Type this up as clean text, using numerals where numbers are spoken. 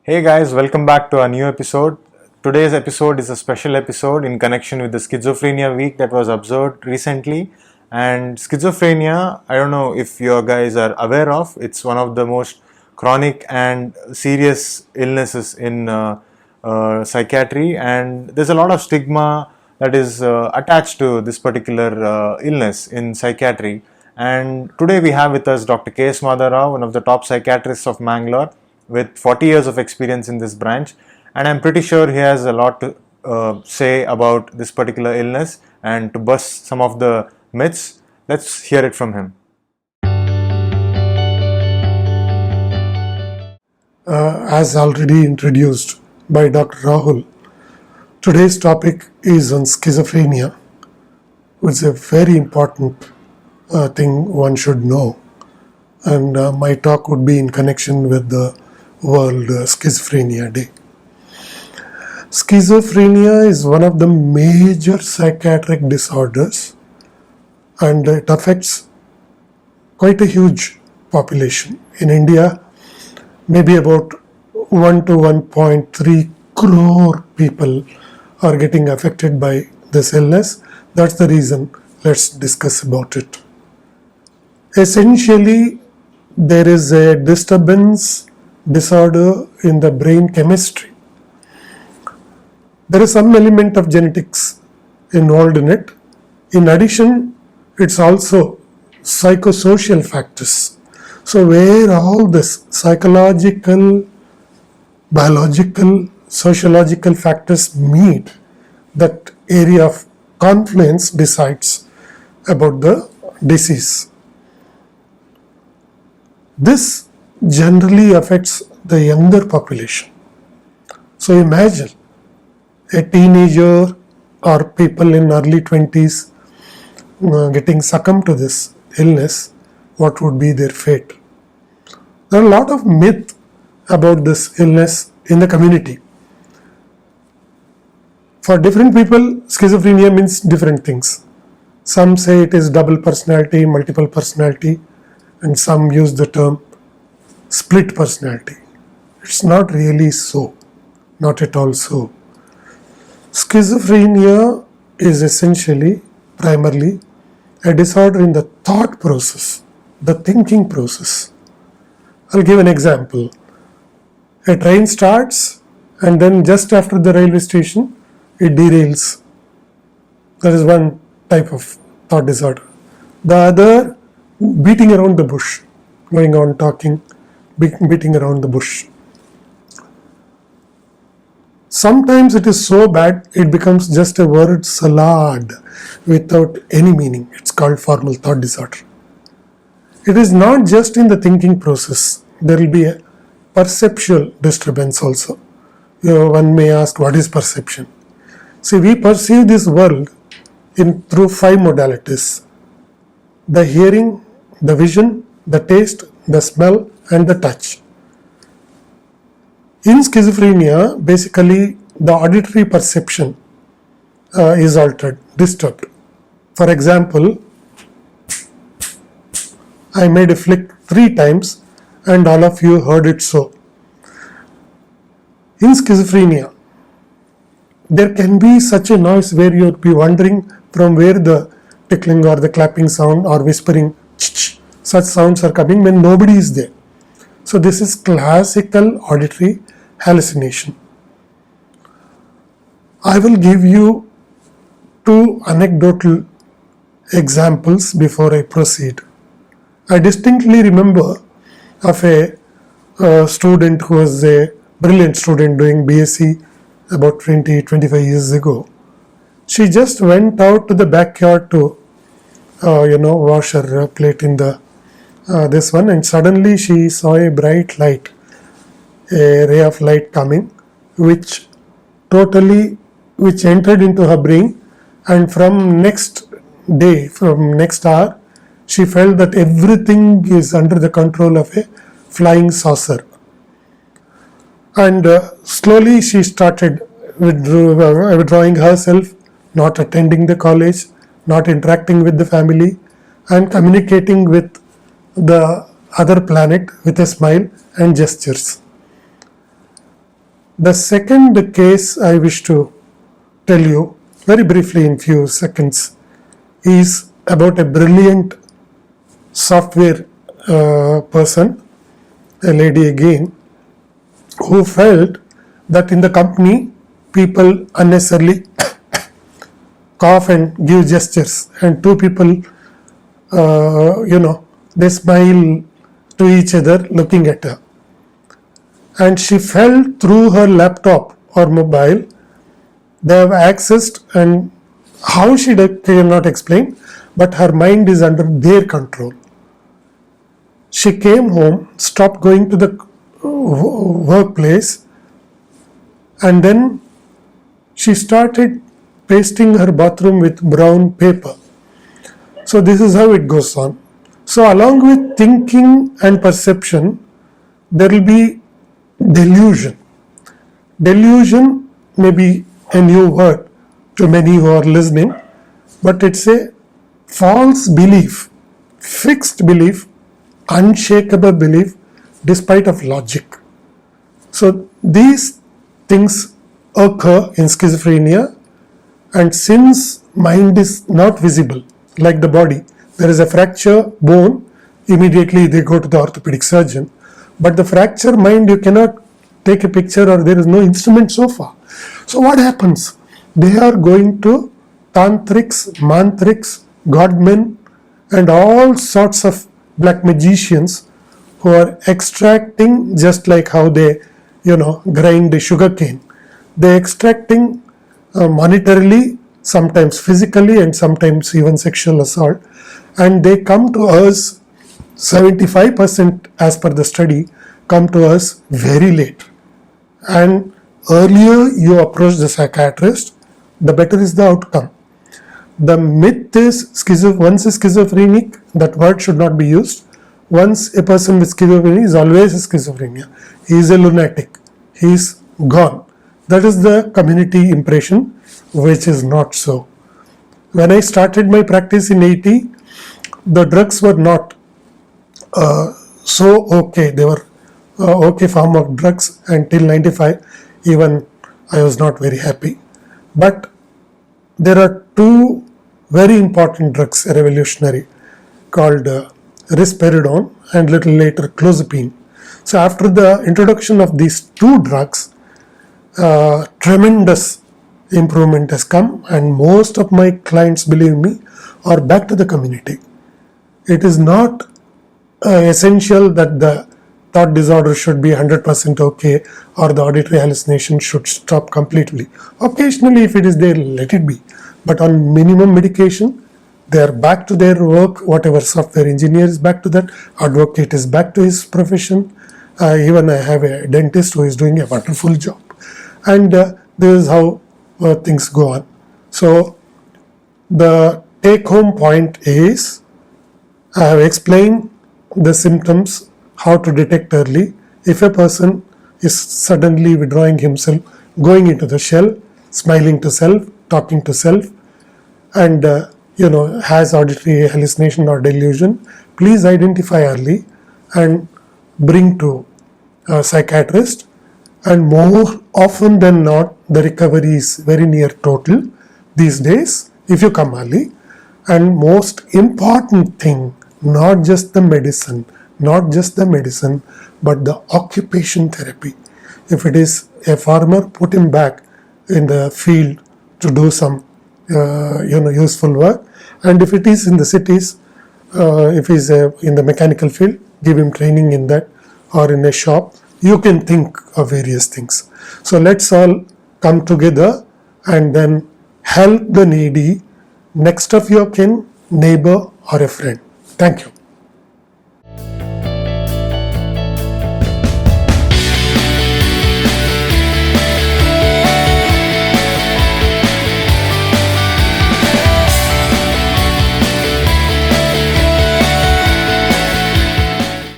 Hey guys, welcome back to a new episode. Today's episode is a special episode in connection with the Schizophrenia Week that was observed recently. And schizophrenia, I don't know if you guys are aware of, it's one of the most chronic and serious illnesses in psychiatry, and there's a lot of stigma that is attached to this particular illness in psychiatry. And today we have with us Dr. K.S. Madharao, one of the top psychiatrists of Mangalore with 40 years of experience in this branch, and I'm pretty sure he has a lot to say about this particular illness and to bust some of the myths. Let's hear it from him. As already introduced by Dr. Rahul, today's topic is on schizophrenia, which is a very important thing one should know. And my talk would be in connection with the World Schizophrenia Day. Schizophrenia is one of the major psychiatric disorders, and it affects quite a huge population. In India, maybe about 1 to 1.3 crore people are getting affected by this illness. That's the reason. Let's discuss about it. Essentially, there is a disorder in the brain chemistry. There is some element of genetics involved in it. In addition, it's also psychosocial factors. So where all this psychological, biological, sociological factors meet, that area of confluence decides about the disease. This generally affects the younger population. So imagine a teenager or people in early 20s getting succumbed to this illness. What would be their fate? There are a lot of myths about this illness in the community. For different people, schizophrenia means different things. Some say it is double personality, multiple personality, and some use the term split personality. It's not really so, not at all so. Schizophrenia is essentially, primarily, a disorder in the thought process, the thinking process. I'll give an example. A train starts and then just after the railway station, it derails. That is one type of thought disorder. The other, beating around the bush, going on talking, beating around the bush. Sometimes it is so bad, it becomes just a word salad without any meaning. It's called formal thought disorder. It is not just in the thinking process. There will be a perceptual disturbance also. One may ask, what is perception? See, we perceive this world through 5 modalities. The hearing, the vision, the taste, the smell, and the touch. In schizophrenia, basically the auditory perception is altered, disturbed. For example, I made a flick 3 times and all of you heard it so. In schizophrenia, there can be such a noise where you'll be wondering from where the tickling or the clapping sound or whispering, such sounds are coming when nobody is there. So this is classical auditory hallucination. I will give you 2 anecdotal examples before I proceed. I distinctly remember of a student who was a brilliant student doing BSc about 20-25 years ago. She just went out to the backyard to wash her plate in the this one, and suddenly she saw a bright light, a ray of light coming, which entered into her brain, and from next hour, she felt that everything is under the control of a flying saucer. And slowly she started withdrawing herself, not attending the college, not interacting with the family, and communicating with the other planet with a smile and gestures. The second case I wish to tell you very briefly in few seconds is about a brilliant software person, a lady again, who felt that in the company people unnecessarily cough and give gestures, and two people they smile to each other looking at her, and she felt through her laptop or mobile they have accessed, and how she cannot explain, but her mind is under their control. She came home, stopped going to the workplace, and then she started pasting her bathroom with brown paper. So this is how it goes on. So along with thinking and perception, there will be delusion. Delusion may be a new word to many who are listening, but it's a false belief, fixed belief, unshakable belief despite of logic. So these things occur in schizophrenia, and since mind is not visible like the body, there is a fracture bone, immediately they go to the orthopedic surgeon, but the fracture mind you cannot take a picture, or there is no instrument so far. So what happens? They are going to tantrics, mantrics, godmen, and all sorts of black magicians who are extracting, just like how they grind the sugar cane. They are extracting monetarily, sometimes physically, and sometimes even sexual assault, and they come to us, 75% as per the study come to us very late. And earlier you approach the psychiatrist, the better is the outcome. The myth is once a schizophrenic, that word should not be used. Once a person with schizophrenia is always a schizophrenia. He is a lunatic. He is gone. That is the community impression, which is not so. When I started my practice in 80, the drugs were not so okay. They were okay form of drugs until 95. Even I was not very happy. But there are two very important drugs, revolutionary, called risperidone and little later clozapine. So after the introduction of these two drugs, tremendous improvement has come, and most of my clients, believe me, are back to the community. It is not essential that the thought disorder should be 100% okay, or the auditory hallucination should stop completely. Occasionally, if it is there, let it be. But on minimum medication, they are back to their work. Whatever software engineer is back to that, advocate is back to his profession. Even I have a dentist who is doing a wonderful job. And this is how things go on. So the take-home point is, I have explained the symptoms, how to detect early. If a person is suddenly withdrawing himself, going into the shell, smiling to self, talking to self, and has auditory hallucination or delusion, please identify early and bring to a psychiatrist. And more often than not, the recovery is very near total these days if you come early. And most important thing, not just the medicine, but the occupation therapy. If it is a farmer, put him back in the field to do some useful work. And if it is in the cities, if he's in the mechanical field, give him training in that, or in a shop. You can think of various things. So let's all come together and then help the needy, next of your kin, neighbor, or a friend. Thank you.